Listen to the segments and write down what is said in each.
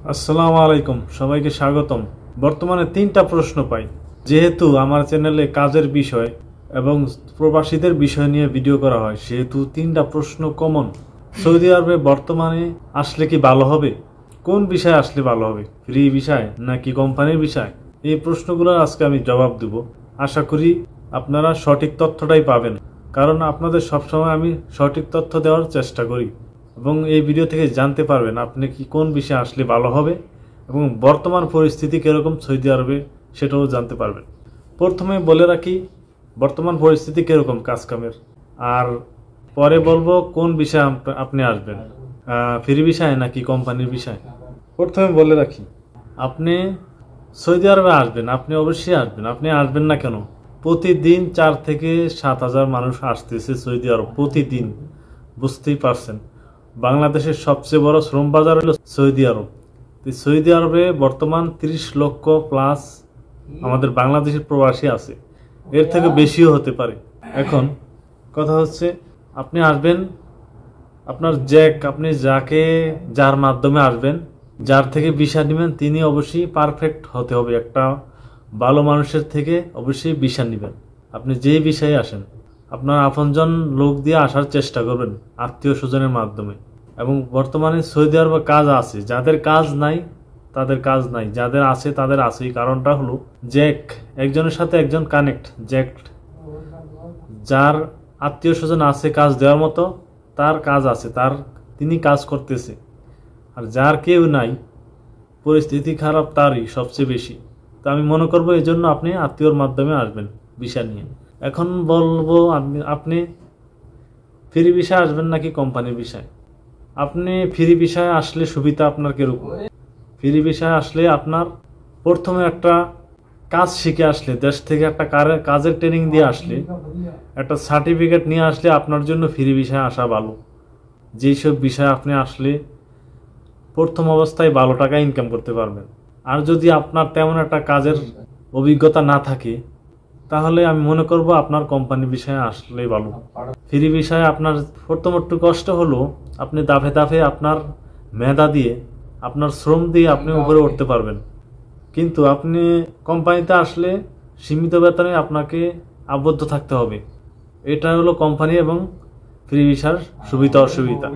আসসালামু আলাইকুম, সবাইকে স্বাগতম। বর্তমানে তিনটা প্রশ্ন পাই, যেহেতু আমার চ্যানেলে কাজের বিষয় এবং প্রবাসীদের বিষয় নিয়ে ভিডিও করা হয়, সেহেতু তিনটা প্রশ্ন কমন। সৌদি আরবে বর্তমানে আসলে কি ভালো হবে? কোন বিষয়ে আসলে ভালো হবে, ফ্রি বিষয় নাকি কোম্পানির বিষয়? এই প্রশ্নগুলো আজকে আমি জবাব দেব। আশা করি আপনারা সঠিক তথ্যটাই পাবেন, কারণ আপনাদের সবসময় আমি সঠিক তথ্য দেওয়ার চেষ্টা করি। এবং এই ভিডিও থেকে জানতে পারবেন আপনি কি কোন বিষয়ে আসলে ভালো হবে এবং বর্তমান পরিস্থিতি কীরকম সৌদি আরবে সেটাও জানতে পারবেন। প্রথমে বলে রাখি বর্তমান পরিস্থিতি কীরকম কাজকামের, আর পরে বলবো কোন বিষয়ে আপনি আসবেন, ফ্রি বিষয় নাকি কোম্পানির বিষয়। প্রথমে বলে রাখি, আপনি সৌদি আরবে আসবেন, আপনি অবশ্যই আসবেন। আপনি আসবেন না কেন? প্রতিদিন 4 থেকে 7 হাজার মানুষ আসতেছে সৌদি আরব, প্রতিদিন। বুঝতেই পারছেন, বাংলাদেশের সবচেয়ে বড় শ্রম বাজার হলো সৌদি আরব। সৌদি আরবে বর্তমান 30 লক্ষ প্লাস আমাদের বাংলাদেশের প্রবাসী আছে, এর থেকে বেশিও হতে পারে। এখন কথা হচ্ছে, আপনি আসবেন, আপনার আপনি যার মাধ্যমে আসবেন, যার থেকে ভিসা নেবেন, তিনি অবশ্যই পারফেক্ট হতে হবে। একটা ভালো মানুষের থেকে অবশ্যই ভিসা নেবেন। আপনি যেই বিষয়ে আসেন, আপনার আপনজন লোক দিয়ে আসার চেষ্টা করবেন, আত্মীয় স্বজনের মাধ্যমে। এবং বর্তমানে সৌদি আরবে কাজ আছে, যাদের কাজ নাই তাদের কাজ নাই, যাদের আছে তাদের আছেই। কারণটা হলো একজনের সাথে একজন কানেক্ট, যার আত্মীয় স্বজন আছে কাজ দেওয়ার মতো, তার কাজ আছে, তিনি কাজ করতেছে। আর যার কেউ নাই, পরিস্থিতি খারাপ, তারই সবচেয়ে বেশি। তো আমি মনে করবো এই জন্য আপনি আত্মীয়র মাধ্যমে আসবেন ভিসা নিয়ে। এখন বলবো, আপনি ফ্রি ভিসায় আসবেন নাকি কোম্পানির ভিসায়। আপনি ফ্রি ভিসায় আসলে সুবিধা আপনার কিরকম? ফ্রি ভিসায় আসলে আপনার প্রথমে একটা কাজ শিখে আসলে, দেশ থেকে একটা কাজের ট্রেনিং দিয়ে আসলে, একটা সার্টিফিকেট নিয়ে আসলে আপনার জন্য ফ্রি ভিসায় আসা ভালো। যেসব বিষয়ে আপনি আসলে প্রথম অবস্থায় ভালো টাকা ইনকাম করতে পারবেন। আর যদি আপনার তেমন একটা কাজের অভিজ্ঞতা না থাকে, তাহলে আমি মনে করব আপনার কোম্পানির বিষয়ে আসলেই ভালো। ফ্রি বিষয়ে আপনার প্রথম একটু কষ্ট হলো, আপনি দাফে দাফে আপনার মেধা দিয়ে, আপনার শ্রম দিয়ে আপনি উপরে উঠতে পারবেন। কিন্তু আপনি কোম্পানিতে আসলে সীমিত বেতনে আপনাকে আবদ্ধ থাকতে হবে। এটা হলো কোম্পানি এবং ফ্রি ভিসার সুবিধা অসুবিধা।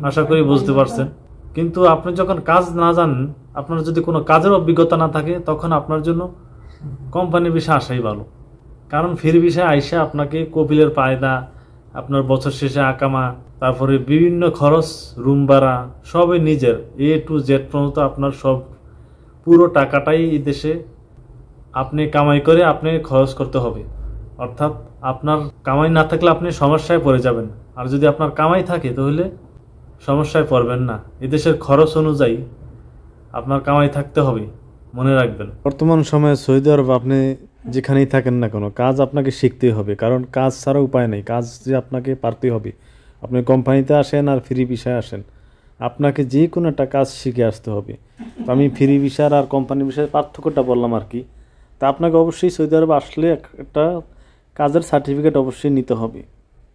আশা করি বুঝতে পারছেন। কিন্তু আপনি যখন কাজ না জানেন, আপনার যদি কোনো কাজের অভিজ্ঞতা না থাকে, তখন আপনার জন্য কোম্পানির ভিসা আসাই ভালো। কারণ ফ্রি ভিসা আইসা আপনাকে কপিলের পায়দা, আপনার বছর শেষে আকামা, তারপরে বিভিন্ন খরচ, রুম ভাড়া, সবই নিজের A to Z পর্যন্ত আপনার সব পুরো টাকাটাই এই দেশে আপনি কামাই করে আপনি খরচ করতে হবে। অর্থাৎ আপনার কামাই না থাকলে আপনি সমস্যায় পড়ে যাবেন, আর যদি আপনার কামাই থাকে তাহলে সমস্যায় পড়বেন না। এদেশের খরচ অনুযায়ী আপনার কামাই থাকতে হবে, মনে রাখবেন। বর্তমান সময়ে সৌদি আরব আপনি যেখানেই থাকেন না কেন, কাজ আপনাকে শিখতেই হবে, কারণ কাজ ছাড়া উপায় নেই। কাজ যে আপনাকে পারতেই হবে। আপনি কোম্পানিতে আসেন আর ফ্রি ভিসায় আসেন, আপনাকে যে কোনো একটা কাজ শিখে আসতে হবে। তো আমি ফ্রি ভিসার আর কোম্পানি ভিসার পার্থক্যটা বললাম আর কি। তা আপনাকে অবশ্যই সৌদি আরব আসলে একটা কাজের সার্টিফিকেট অবশ্যই নিতে হবে,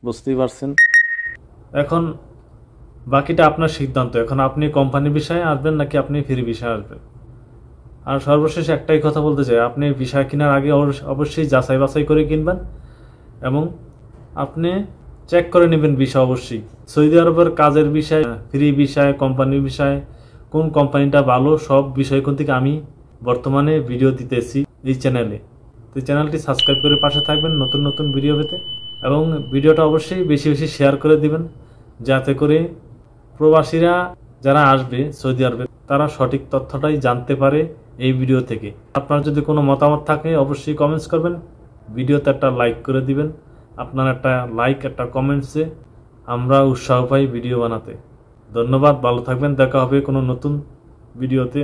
বুঝতেই পারছেন। এখন বাকিটা আপনার সিদ্ধান্ত। এখন আপনি কোম্পানি বিষয়ে আসবেন নাকি আপনি ফ্রি বিষয়ে আসবেন। আর সর্বশেষ একটাই কথা বলতে চাই, আপনি ভিসা কেনার আগে অবশ্যই যাচাই বাছাই করে কিনবেন এবং আপনি চেক করে নেবেন ভিসা অবশ্যই। সৌদি আরবের কাজের বিষয়, ফ্রি বিষয়, কোম্পানির বিষয়, কোন কোম্পানিটা ভালো, সব বিষয় থেকে আমি বর্তমানে ভিডিও দিতেছি এই চ্যানেলে। তো চ্যানেলটি সাবস্ক্রাইব করে পাশে থাকবেন নতুন নতুন ভিডিও পেতে, এবং ভিডিওটা অবশ্যই বেশি বেশি শেয়ার করে দিবেন, যাতে করে প্রবাসীরা যারা আসবে সৌদি আরবে, তারা সঠিক তথ্যটাই জানতে পারে এই ভিডিও থেকে। আপনার যদি কোনো মতামত থাকে অবশ্যই কমেন্টস করবেন, ভিডিওতে একটা লাইক করে দিবেন। আপনার একটা লাইক, একটা কমেন্টসে আমরা উৎসাহ পাই ভিডিও বানাতে। ধন্যবাদ, ভালো থাকবেন। দেখা হবে কোনো নতুন ভিডিওতে।